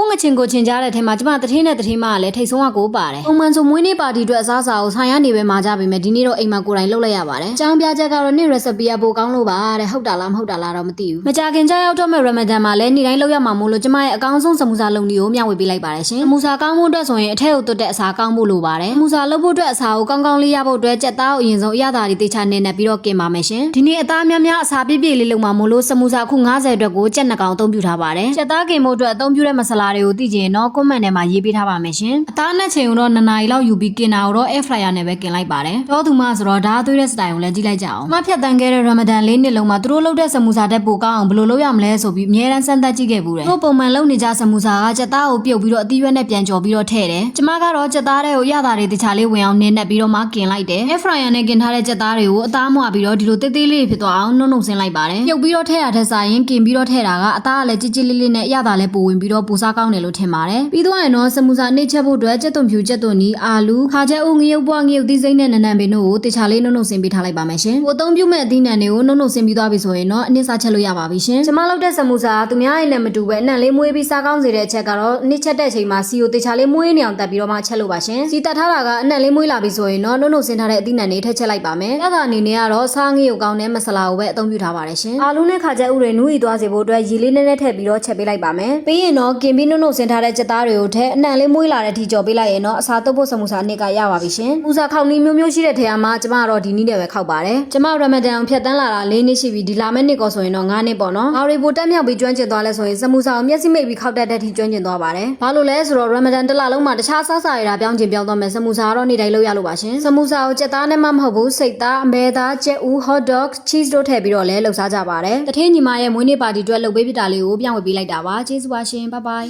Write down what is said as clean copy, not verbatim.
ငချင်းကိုချင်းကြားတဲ့ထဲမှာကျမတထင်းနဲ့တထင်းမကလည်းထိတ်ဆုံးကကိုပါတယ်ပုံမှန်ဆိုမွေးနေ့ပါတီအတွက်အစားအစာကိုဆိုင်ရနေပဲမှာကြပေမဲ့ဒီနေ့တော့အိမ်မှာကိုယ်တိုင်လုပ်လိုက်ရပါတယ်။ကြောင်ပြချက်ကတော့နေ့ recipe ကပိုကောင်းလို့ပါတဲ့ဟုတ်တာလားမဟုတ်တာလားတော့မသိဘူး။မကြခင်ကြာရောက်တော့မဲ့ Ramadan မှာလည်းနေ့တိုင်းလုပ်ရမှာမို့လို့ကျမရဲ့အကောင်းဆုံးစမူစာလုပ်နည်းကိုမျှဝေပေးလိုက်ပါတယ်ရှင်။စမူစာကောင်းမှုအတွက်ဆိုရင်အထက်ကိုတွတ်တဲ့အစာကောင်းဖို့လိုပါတယ်။စမူစာလုပ်ဖို့အတွက်အစာကိုကောင်းကောင်းလေးရဖို့အတွက်ကြက်သားကိုအရင်ဆုံးအရသာတွေတေချာနေနဲ့ပြီးတော့กินပါမယ်ရှင်။ဒီနေ့အသားများများအစာပြည့်ပြည့်လေးလုပ်မှာမို့လို့စမူစာခု90အတွက်ကိုကြက်နှစ်ကောင်အသုံးပြုထားပါတယ်။ကြက်သားกินဖို့အတွက်အသုံးပြုတဲ့မဆလာတွေကိုသိချင်တော့ comment ထဲမှာရေးပေးထားပါမယ်ရှင်။အသားနဲ့ချိန်ကိုတော့2နာရီလောက်ယူပြီးกินတာကိုတော့ air fryer နဲ့ပဲกินလိုက်ပါတယ်။တော့သူမဆိုတော့ဓာတ်သွေးတဲ့စတိုင်ကိုလည်းကြည့်လိုက်ကြအောင်။မဖြတ်တန်းခဲ့တဲ့ Ramadan လေးနှစ်လုံးမှာသူတို့လုပ်တဲ့စမူစာတက်ပိုကောင်းအောင်ဘယ်လိုလုပ်ရမလဲဆိုပြီးအများအားစမ်းသပ်ကြည့်ခဲ့ဘူးတယ်။တို့ပုံမှန်လုပ်နေကြစမူစာကကြက်သားကိုပြုတ်ပြီးတော့အသီးရွက်နဲ့ပြန်ကြော်ပြီးတော့ထည့်တယ်။ကျမကတော့ကြက်သားတွေကိုရတာတွေတခြားလေးဝင်အောင်နင်းနဲ့ပြီးတော့မှกินလိုက်တယ်။ air fryer နဲ့กินထားတဲ့ကြက်သားတွေကိုအသားမွာပြီးတော့ဒီလိုသေးသေးလေးဖြစ်သွားအောင်နှုတ်ဆင်းလိုက်ပါတယ်။ပြုတ်ပြီးတော့ထည့်ရတဲ့စားရင်กินပြီးတော့ထည့်တာကအသားကလည်းကြီးကြီးလေးလေးနဲ့ရတာလည်းပိုဝင်ပြီးတော့ပူစားကောင်းတယ်လို့ထင်ပါတယ်။ပြီးတော့ရင်တော့စမူစာနှိပ်ချက်ဖို့အတွက်ကြက်သွန်ဖြူကြက်သွန်နီအာလူခါချက်ဦးငရုတ်ပွားငရုတ်သီးစိမ့်နဲ့နနံပင်တို့ကိုတခြားလေးနှုတ်ဆင်းပေးထားလိုက်ပါမယ်ရှင်။ကိုအသုံးပြုမဲ့အသီးနှံတွေကိုနှုတ်ဆင်းပြီးသွားပြီဆိုရင်တော့အနည်းစားချက်လို့ရပါပြီရှင်။ကျမလုပ်တဲ့စမူစာသူများရဲ့နဲ့မတူပဲအနံ့လေးမွေးပြီးစားကောင်းစေတဲ့အချက်ကတော့နှိပ်ချက်တဲ့အချိန်မှာစီကိုတခြားလေးမွေးနေအောင်တက်ပြီးတော့မှချက်လို့ပါရှင်။စီတက်ထားတာကအနံ့လေးမွေးလာပြီဆိုရင်တော့နှုတ်ဆင်းထားတဲ့အသီးနှံတွေထည့်ချက်လိုက်ပါမယ်။အဲ့ဒါအနေနဲ့ကတော့စားငရုတ်ကောင်းတဲ့မဆလာကိုပဲအသုံးပြုထားပါတယ်ရှင်။အာလူနဲ့ခါချက်ဥတွေနူးရီသွားစေဖို့အတွက်ရေလေးနည်းနည်းထည့်ပြီးတော့ချက်ပေးလိုက်ပါမယ်။ပြီးရင်တော့กินပြီးနှုတ်ဆင်းထားတဲ့ကြက်သားတွေကိုထည့်အနံ့လေးမွေးလာတဲ့အထိကြော်ပေးလိုက်ရင်တော့အစာတုပ်ဖို့စမူစာအနည်းကရပါပြီရှင်။ပူစာခေါက်နီးမျိုးရှိတဲ့ထဲမှာကျမကတော့ဒီနည်းနဲ့ပဲခောက်ပါတယ်။ကျမရမဒန်အောင်ဖြတ်တန်းလာတာ4နှစ်ရှိပြီဒီလာမယ့်နှစ်ကောဆိုရင်တော့9နှစ်ပေါ့နော်။ငါရီပိုတက်မြောက်ပြီးကျွမ်းကျင်သွားလဲဆိုရင်စမူစာကိုမျက်စိမိတ်ပြီးခောက်တတ်တဲ့အထိကျွမ်းကျင်သွားပါတယ်။ဘာလို့လဲဆိုတော့ရမဒန်တစ်လလုံးမှာတခြားစားစာရတာပြောင်းကျင်ပြောင်းသွားမယ်စမူစာကတော့နေ့တိုင်းလုပ်ရလို့ပါရှင်။စမူစာကိုကြက်သားနဲ့မှမဟုတ်ဘူးစိတ်သားအမဲသားကြက်ဥ hot dog cheese တို့ထည့်ပြီးတော့လဲလှုပ်ရှားကြပါတယ်။တထင်းညီမရဲ့မွေးနေ့ပါတီအတွက်လုပ်ပေးပြတာလေးကိုပြောင်းဝေပေးလိုက်တာပါ။ကျေးဇူးပါရှင်။ Bye bye